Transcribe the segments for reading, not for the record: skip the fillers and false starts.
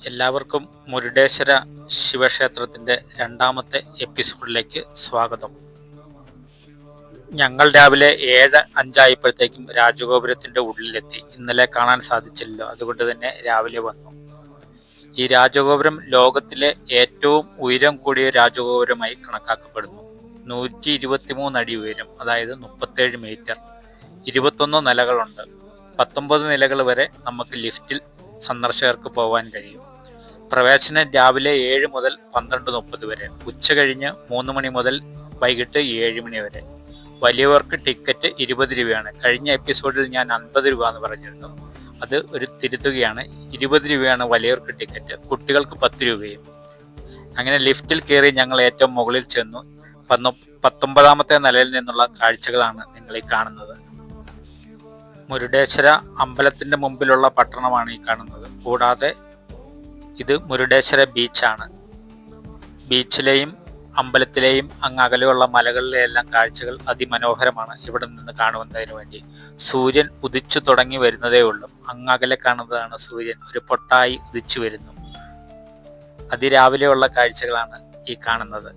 എല്ലാവർക്കും മുരുടേശ്വര ശിവക്ഷേത്രത്തിൻ്റെ രണ്ടാമത്തെ എപ്പിസോഡിലേക്ക് സ്വാഗതം. ഞങ്ങൾ രാവിലെ 7:05 രാജഗോപുരത്തിൻ്റെ ഉള്ളിലെത്തി. ഇന്നലെ കാണാൻ സാധിച്ചില്ലല്ലോ, അതുകൊണ്ട് തന്നെ രാവിലെ വന്നു. ഈ രാജഗോപുരം ലോകത്തിലെ ഏറ്റവും ഉയരം കൂടിയ രാജഗോപുരമായി കണക്കാക്കപ്പെടുന്നു. 123 അടി ഉയരം, അതായത് 37 മീറ്റർ. 21 നിലകളുണ്ട്. 19 നിലകൾ വരെ നമുക്ക് ലിഫ്റ്റിൽ സന്ദർശകർക്ക് പോകാൻ കഴിയും. പ്രവേശനം രാവിലെ 7 മുതൽ 12:30 വരെ, ഉച്ച കഴിഞ്ഞ് 3 മണി മുതൽ വൈകിട്ട് 7 മണി വരെ. വലിയവർക്ക് ടിക്കറ്റ് 20 രൂപയാണ്. കഴിഞ്ഞ എപ്പിസോഡിൽ ഞാൻ 50 രൂപ എന്ന് പറഞ്ഞിരുന്നു, അത് ഒരു തിരുത്തുകയാണ്. 20 രൂപയാണ് വലിയവർക്ക് ടിക്കറ്റ്, കുട്ടികൾക്ക് 10 രൂപയും. അങ്ങനെ ലിഫ്റ്റിൽ കയറി ഞങ്ങൾ ഏറ്റവും മുകളിൽ ചെന്നു. 19ാമത്തെ നിലയിൽ നിന്നുള്ള കാഴ്ചകളാണ് നിങ്ങൾ ഈ കാണുന്നത്. മുരുടേശ്വര അമ്പലത്തിന്റെ മുമ്പിലുള്ള പട്ടണമാണ് ഈ കാണുന്നത്. കൂടാതെ ഇത് മുരുടേശ്വര ബീച്ചാണ്. ബീച്ചിലെയും അമ്പലത്തിലെയും അങ്ങ് അകലെയുള്ള മലകളിലെല്ലാം കാഴ്ചകൾ അതിമനോഹരമാണ്. ഇവിടെ നിന്ന് കാണുന്നതിന് വേണ്ടി സൂര്യൻ ഉദിച്ചു തുടങ്ങി വരുന്നതേ ഉള്ളൂ. അങ്ങ് അകലെ കാണുന്നതാണ് സൂര്യൻ, ഒരു പൊട്ടായി ഉദിച്ചു വരുന്നു. അതിരാവിലെയുള്ള കാഴ്ചകളാണ് ഈ കാണുന്നത്.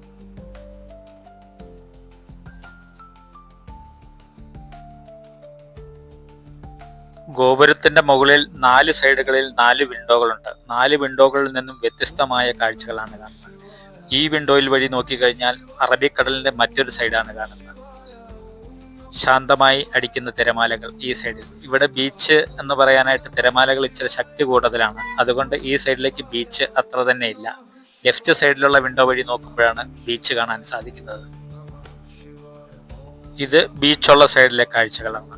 ഗോപുരത്തിന്റെ മുകളിൽ 4 സൈഡുകളിൽ 4 വിൻഡോകളുണ്ട്. 4 വിൻഡോകളിൽ നിന്നും വ്യത്യസ്തമായ കാഴ്ചകളാണ് കാണുന്നത്. ഈ വിൻഡോയിൽ വഴി നോക്കിക്കഴിഞ്ഞാൽ അറബിക്കടലിന്റെ മറ്റൊരു സൈഡാണ് കാണുന്നത്. ശാന്തമായി അടിക്കുന്ന തിരമാലകൾ ഈ സൈഡിൽ. ഇവിടെ ബീച്ച് എന്ന് പറയാനായിട്ട് തിരമാലകൾ ഇച്ചിരി ശക്തി കൂടുതലാണ്, അതുകൊണ്ട് ഈ സൈഡിലേക്ക് ബീച്ച് അത്ര തന്നെ ഇല്ല. ലെഫ്റ്റ് സൈഡിലുള്ള വിൻഡോ വഴി നോക്കുമ്പോഴാണ് ബീച്ച് കാണാൻ സാധിക്കുന്നത്. ഇത് ബീച്ചുള്ള സൈഡിലെ കാഴ്ചകളാണ്.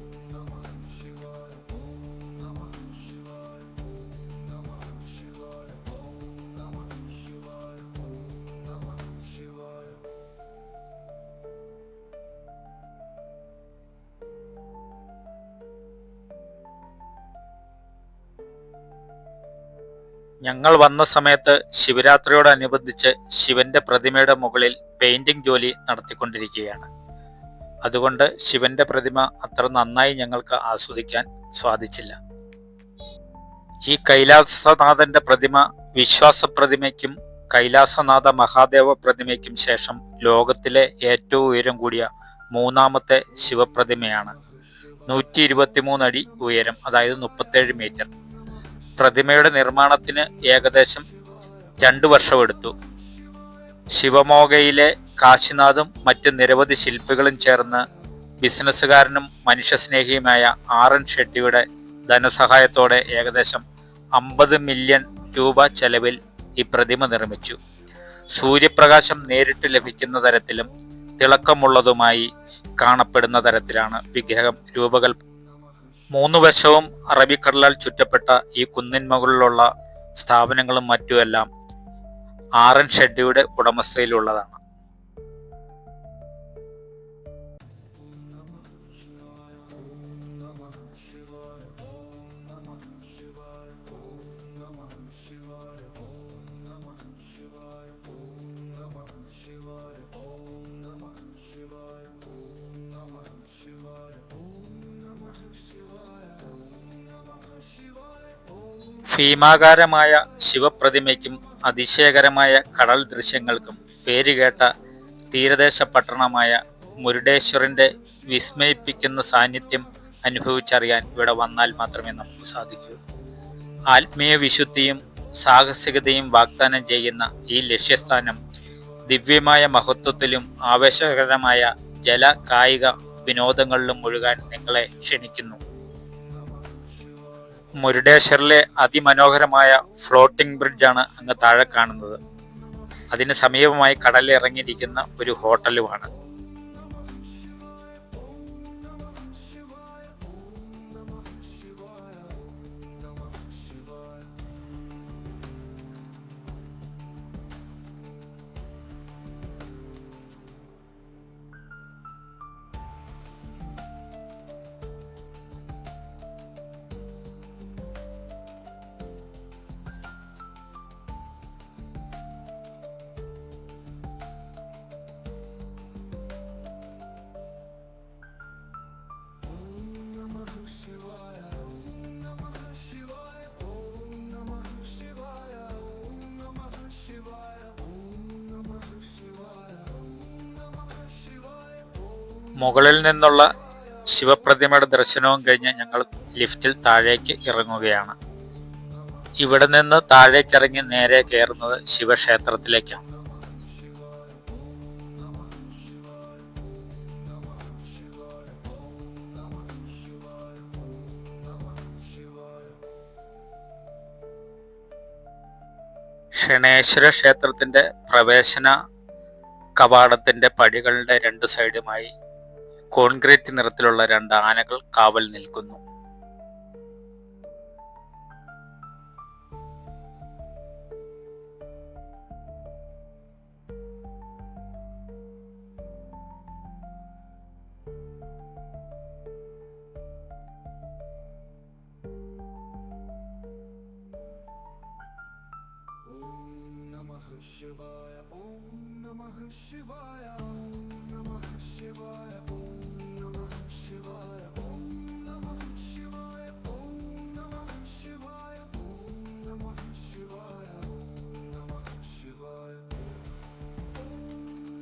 ഞങ്ങൾ വന്ന സമയത്ത് ശിവരാത്രിയോടനുബന്ധിച്ച് ശിവന്റെ പ്രതിമയുടെ മുകളിൽ പെയിന്റിംഗ് ജോലി നടത്തിക്കൊണ്ടിരിക്കുകയാണ്. അതുകൊണ്ട് ശിവന്റെ പ്രതിമ അത്ര നന്നായി ഞങ്ങൾക്ക് ആസ്വദിക്കാൻ സാധിച്ചില്ല. ഈ കൈലാസനാഥന്റെ പ്രതിമ വിശ്വാസ പ്രതിമയ്ക്കും കൈലാസനാഥ മഹാദേവ പ്രതിമയ്ക്കും ശേഷം ലോകത്തിലെ ഏറ്റവും ഉയരം കൂടിയ 3ാമത്തെ ശിവപ്രതിമയാണ്. 123 അടി ഉയരം, അതായത് 37 മീറ്റർ. പ്രതിമയുടെ നിർമ്മാണത്തിന് ഏകദേശം 2 വർഷമെടുത്തു. ശിവമോഗയിലെ കാശിനാഥും മറ്റു നിരവധി ശില്പികളും ചേർന്ന് ബിസിനസ്സുകാരനും മനുഷ്യസ്നേഹിയുമായ RN ഷെട്ടിയുടെ ധനസഹായത്തോടെ ഏകദേശം 50 മില്യൺ രൂപ ചെലവിൽ ഈ പ്രതിമ നിർമ്മിച്ചു. സൂര്യപ്രകാശം നേരിട്ട് ലഭിക്കുന്ന തരത്തിലും തിളക്കമുള്ളതുമായി കാണപ്പെടുന്ന തരത്തിലാണ് വിഗ്രഹം രൂപകൽപ്പന. 3 വശവും അറബിക്കടലാൽ ചുറ്റപ്പെട്ട ഈ കുന്നിൻ മുകളിലുള്ള സ്ഥാപനങ്ങളും മറ്റുമെല്ലാം RN ഷെട്ടിയുടെ ഉടമസ്ഥയിലുള്ളതാണ്. ഭീമാകാരമായ ശിവപ്രതിമയ്ക്കും അതിശയകരമായ കടൽ ദൃശ്യങ്ങൾക്കും പേരുകേട്ട തീരദേശ പട്ടണമായ മുരുടേശ്വറിന്റെ വിസ്മയിപ്പിക്കുന്ന സാന്നിധ്യം അനുഭവിച്ചറിയാൻ ഇവിടെ വന്നാൽ മാത്രമേ നമുക്ക് സാധിക്കൂ. ആത്മീയ വിശുദ്ധിയും സാഹസികതയും വാഗ്ദാനം ചെയ്യുന്ന ഈ ലക്ഷ്യസ്ഥാനം ദിവ്യമായ മഹത്വത്തിലും ആവേശകരമായ ജല കായിക വിനോദങ്ങളിലും മുഴുകാൻ നിങ്ങളെ ക്ഷണിക്കുന്നു. മുരുടേശ്വറിലെ അതിമനോഹരമായ ഫ്ലോട്ടിംഗ് ബ്രിഡ്ജാണ് അങ്ങ് താഴെ കാണുന്നത്. അതിന് സമീപമായി കടലിൽ ഇറങ്ങിയിരിക്കുന്ന ഒരു ഹോട്ടലുമാണ്. മുകളിൽ നിന്നുള്ള ശിവപ്രതിമയുടെ ദർശനവും കഴിഞ്ഞ് ഞങ്ങൾ ലിഫ്റ്റിൽ താഴേക്ക് ഇറങ്ങുകയാണ്. ഇവിടെ നിന്ന് താഴേക്കിറങ്ങി നേരെ കയറുന്നത് ശിവക്ഷേത്രത്തിലേക്കാണ്. ക്ഷണേശ്വര ക്ഷേത്രത്തിന്റെ പ്രവേശന കവാടത്തിന്റെ പടികളുടെ രണ്ട് സൈഡുമായി കോൺക്രീറ്റ് നിറത്തിലുള്ള 2 ആനകൾ കാവൽ നിൽക്കുന്നു. Shivaya, Om Namah Shivaya, Om Namah Shivaya, Om Namah Shivaya, Om Namah Shivaya, Om Namah Shivaya, Om Namah Shivaya, Om Namah Shivaya, Om Namah Shivaya, Om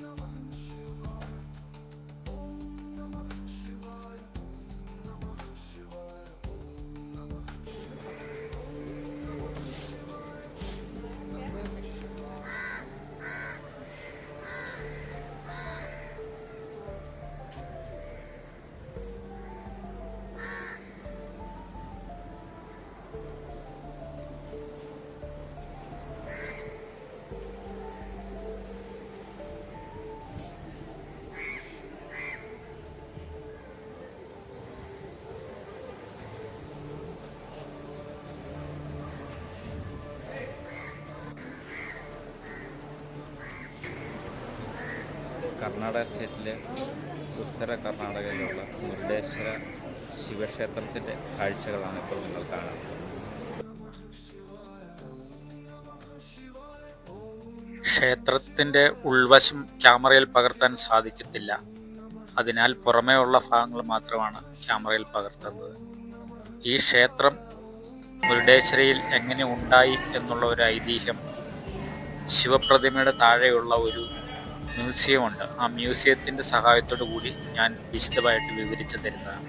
Namah Shivaya, Om Namah Shivaya, Om Namah Karnataka സ്റ്റേറ്റിലെ ഉത്തര കർണാടകയിലുള്ള മുരുടേശ്വര ശിവക്ഷേത്രത്തിൻ്റെ കാഴ്ചകളാണ് ഇപ്പോൾ നിങ്ങൾ കാണുന്നത്. ക്ഷേത്രത്തിന്റെ ഉൾവശം ക്യാമറയിൽ പകർത്താൻ സാധിക്കത്തില്ല. അതിനാൽ പുറമേ ഉള്ള ഭാഗങ്ങൾ മാത്രമാണ് ക്യാമറയിൽ പകർത്തുന്നത്. ഈ ക്ഷേത്രം മുരുടേശ്വരയിൽ എങ്ങനെ ഉണ്ടായി എന്നുള്ള ഒരു ഐതിഹ്യം ശിവപ്രതിമയുടെ താഴെയുള്ള ഒരു മ്യൂസിയം ഉണ്ട്. ആ മ്യൂസിയത്തിൻ്റെ സഹായത്തോടു കൂടി ഞാൻ വിശദമായിട്ട് വിവരിച്ചു തരുന്നതാണ്.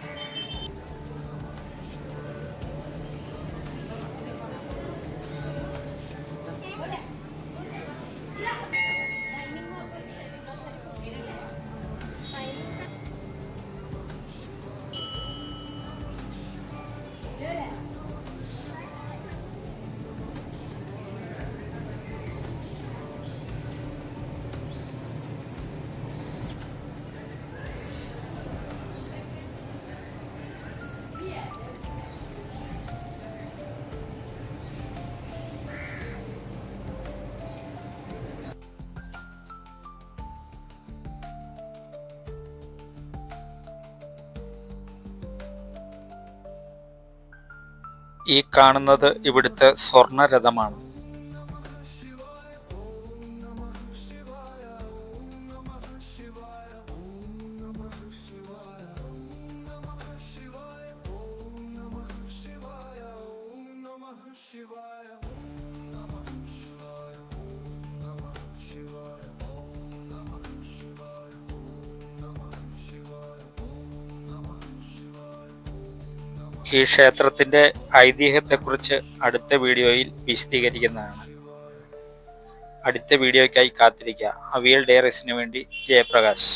ഈ കാണുന്നത് ഇവിടുത്തെ സ്വർണ്ണരഥമാണ്. ഈ ക്ഷേത്രത്തിന്റെ ഐതിഹ്യത്തെക്കുറിച്ച് അടുത്ത വീഡിയോയിൽ വിശദീകരിക്കുന്നതാണ്. അടുത്ത വീഡിയോയ്ക്കായി കാത്തിരിക്കുക. അവിയൽ ഡയറീസിന് വേണ്ടി ജയപ്രകാശ്.